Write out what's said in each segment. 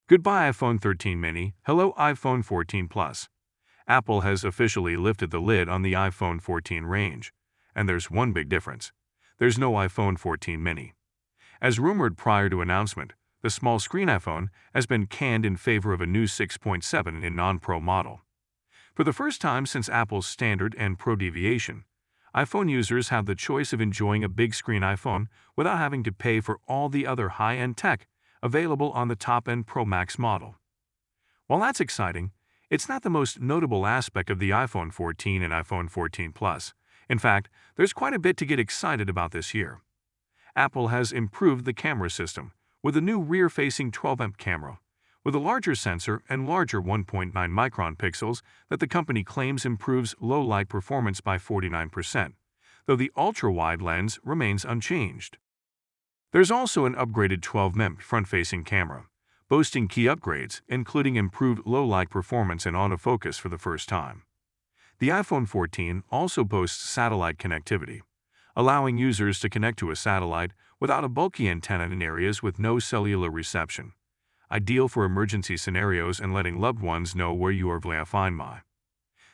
Goodbye iPhone 13 mini, hello iPhone 14 Plus. Apple has officially lifted the lid on the iPhone 14 range. And there's one big difference. There's no iPhone 14 mini. As rumored prior to announcement, the small screen iPhone has been canned in favor of a new 6.7 in non-Pro model. For the first time since Apple's standard and Pro deviation, iPhone users have the choice of enjoying a big screen iPhone without having to pay for all the other high-end tech available on the top-end Pro Max model. While that's exciting, it's not the most notable aspect of the iPhone 14 and iPhone 14 Plus. In fact, there's quite a bit to get excited about this year. Apple has improved the camera system with a new rear-facing 12MP camera, with a larger sensor and larger 1.9 micron pixels that the company claims improves low-light performance by 49%, though the ultra-wide lens remains unchanged. There's also an upgraded 12MP front-facing camera, boasting key upgrades, including improved low-light performance and autofocus for the first time. The iPhone 14 also boasts satellite connectivity, allowing users to connect to a satellite without a bulky antenna in areas with no cellular reception, ideal for emergency scenarios and letting loved ones know where you are via Find My.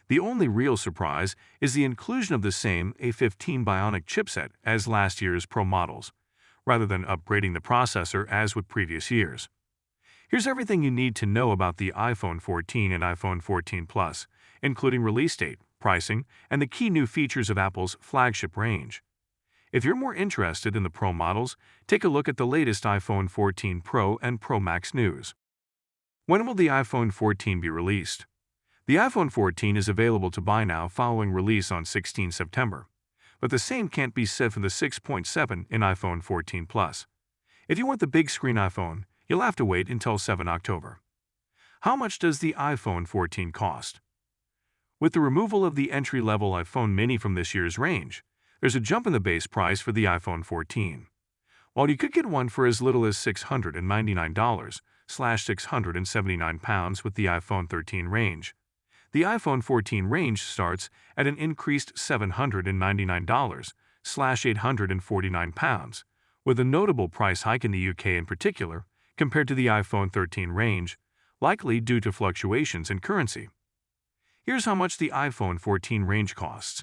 The only real surprise is the inclusion of the same A15 Bionic chipset as last year's Pro models, rather than upgrading the processor as with previous years. Here's everything you need to know about the iPhone 14 and iPhone 14 Plus, including release date, pricing, and the key new features of Apple's flagship range. If you're more interested in the Pro models, take a look at the latest iPhone 14 Pro and Pro Max news. When will the iPhone 14 be released? The iPhone 14 is available to buy now following release on 16 September. But the same can't be said for the 6.7 in iPhone 14 Plus. If you want the big screen iPhone, you'll have to wait until 7 October. How much does the iPhone 14 cost? With the removal of the entry-level iPhone mini from this year's range, there's a jump in the base price for the iPhone 14. While you could get one for as little as $699/£679 with the iPhone 13 range, the iPhone 14 range starts at an increased $799/£849, with a notable price hike in the UK in particular compared to the iPhone 13 range, likely due to fluctuations in currency. Here's how much the iPhone 14 range costs.